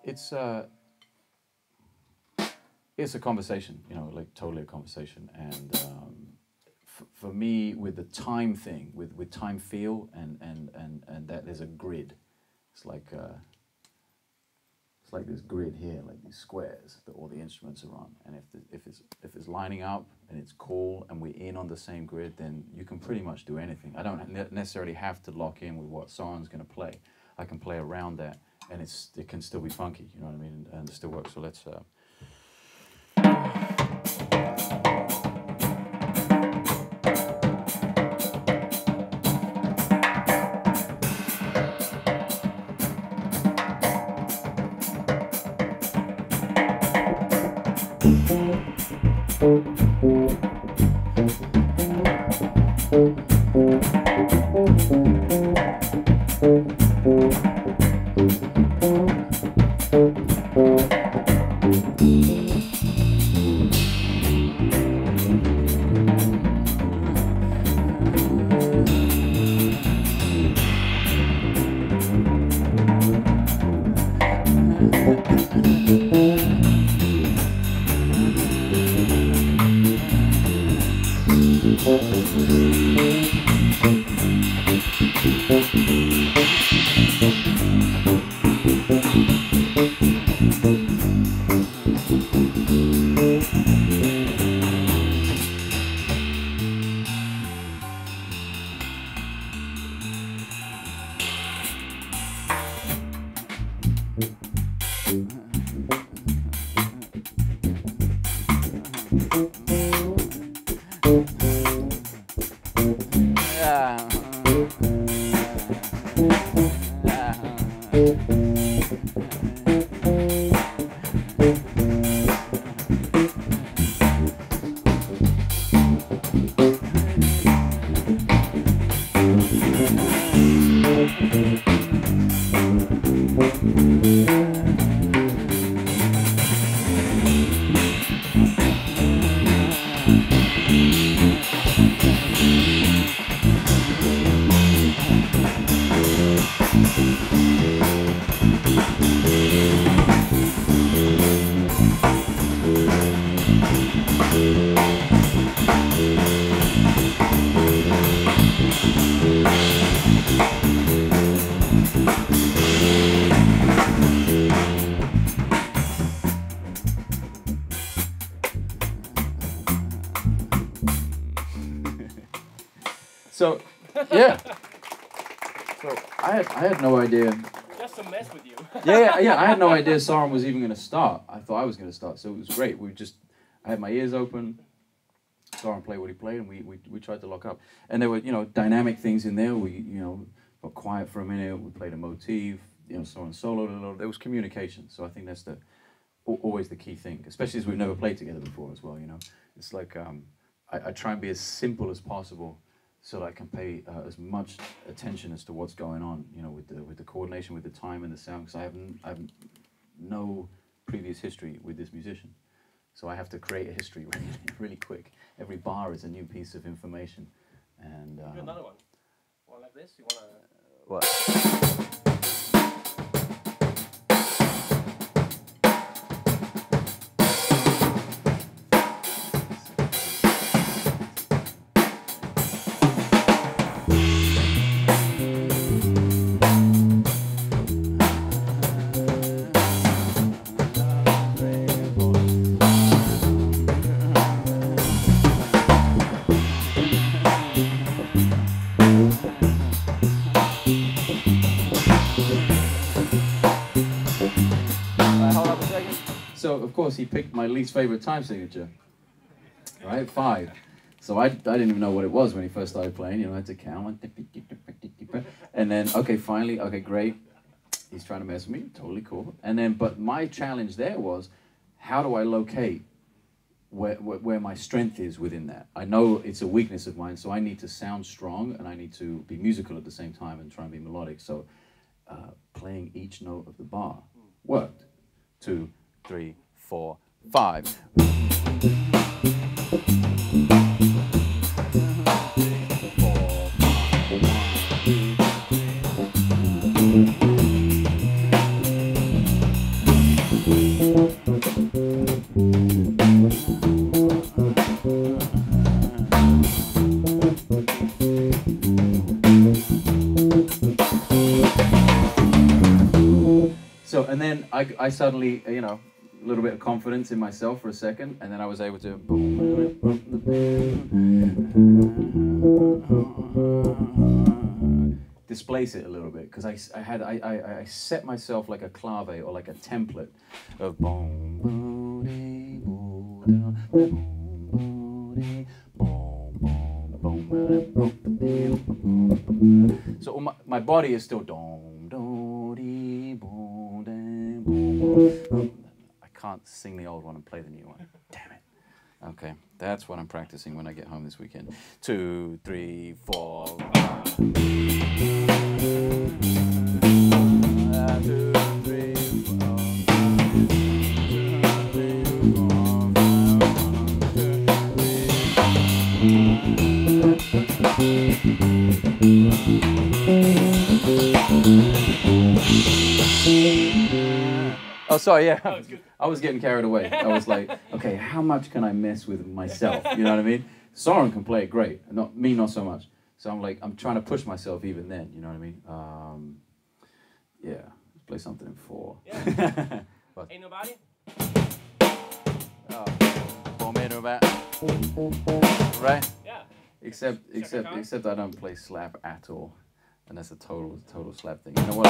it's it's a conversation, you know, like totally a conversation. And for me, with the time thing, with time feel and that there's a grid. It's like this grid here, like these squares that all the instruments are on. And if it's lining up and it's cool and we're in on the same grid, then you can pretty much do anything. I don't necessarily have to lock in with what Søren's going to play. I can play around that, and it can still be funky. You know what I mean? And it still works. So let's. So, yeah. So I had no idea. Just to mess with you. yeah. I had no idea Søren was even going to start. I thought I was going to start, so it was great. I had my ears open. Søren played what he played, and we tried to lock up. And there were, you know, dynamic things in there. We, you know, got quiet for a minute. We played a motif. You know, Søren soloed a little. There was communication. So I think that's always the key thing, especially as we've never played together before as well. You know, it's like I try and be as simple as possible, so that I can pay as much attention as to what's going on, you know, with the coordination, with the time and the sound, because I have no previous history with this musician, so I have to create a history really quick. Every bar is a new piece of information, and another one. One like this. You wanna? What? So, of course, he picked my least favorite time signature, right? 5. So I didn't even know what it was when he first started playing. You know, I had to count. And then, okay, finally, okay, great. He's trying to mess with me. Totally cool. And then, but my challenge there was, how do I locate where my strength is within that? I know it's a weakness of mine, so I need to sound strong, and I need to be musical at the same time and try and be melodic. So playing each note of the bar worked. 2, 3, 4, 5. So, and then I suddenly, you know, a little bit of confidence in myself for a second, and then I was able to displace it a little bit, because I set myself like a clave or like a template of boom, boom, dee, boom, boom, boom, boom, boom. So my body is still dom, do, dee, boom, dee, boom. I can't sing the old one and play the new one. Damn it. Okay, that's what I'm practicing when I get home this weekend. 2, 3, 4. 2, 3, 4. Oh, sorry, yeah. I was getting carried away. I was like, okay, how much can I mess with myself? You know what I mean? Søren can play it great, not so much. So I'm like, I'm trying to push myself even then, you know what I mean? Yeah, let's play something in 4. Yeah. Ain't nobody? Oh, 4 meter back. Right? Yeah. Except I don't play slap at all. And that's a total slap thing. You know what?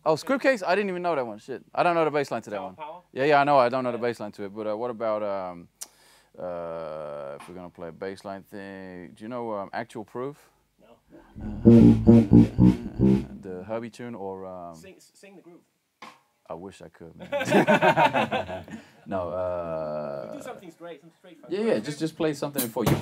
Oh, script case? I didn't even know that one. Shit. I don't know the bass line to that one. Power? Yeah, I know. I don't know the bass line to it. But what about if we're gonna play a bass line thing? Do you know Actual Proof? No. The Herbie tune or Sing the groove. I wish I could, man. No. Do something straight, some straight. Yeah. Just play something in 4. You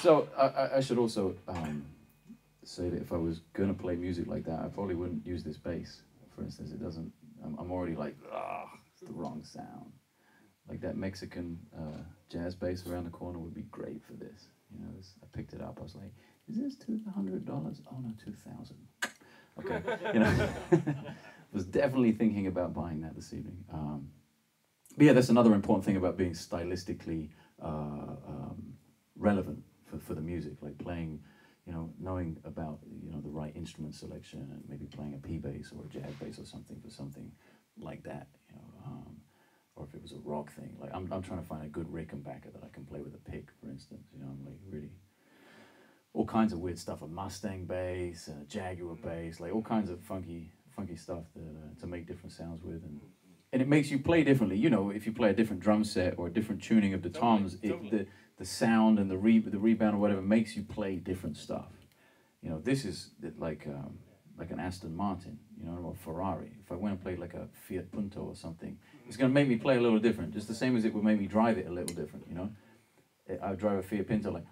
So I should also say that if I was gonna play music like that, I probably wouldn't use this bass. For instance, it doesn't. I'm already like, it's the wrong sound. Like that Mexican jazz bass around the corner would be great for this. You know, I picked it up. I was like, is this $200? Oh no, 2,000. Okay, you know. Was definitely thinking about buying that this evening. But yeah, that's another important thing about being stylistically relevant for the music, like playing, you know, knowing about, you know, the right instrument selection and maybe playing a P bass or a jazz bass or something for something like that, you know, or if it was a rock thing, like I'm trying to find a good Rickenbacker that I can play with a pick, for instance, you know, I'm like really, all kinds of weird stuff, a Mustang bass, a Jaguar bass, like all kinds of funky stuff that, to make different sounds with, and it makes you play differently. You know, if you play a different drum set or a different tuning of the toms, the sound and the rebound or whatever makes you play different stuff. You know, this is like an Aston Martin, you know, or a Ferrari. If I went and played like a Fiat Punto or something, it's going to make me play a little different, just the same as it would make me drive it a little different, you know. I would drive a Fiat Punto like,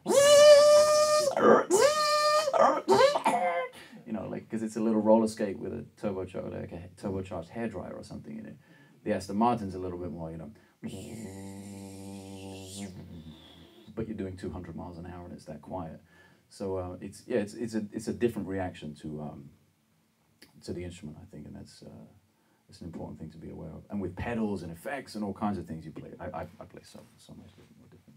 you know, like, because it's a little roller skate with a turbocharged, like a turbocharged hairdryer or something in it. The Aston Martin's a little bit more, you know, but you're doing 200 miles an hour and it's that quiet. So it's a different reaction to the instrument, I think, and that's an important thing to be aware of. And with pedals and effects and all kinds of things you play, I play so much more different.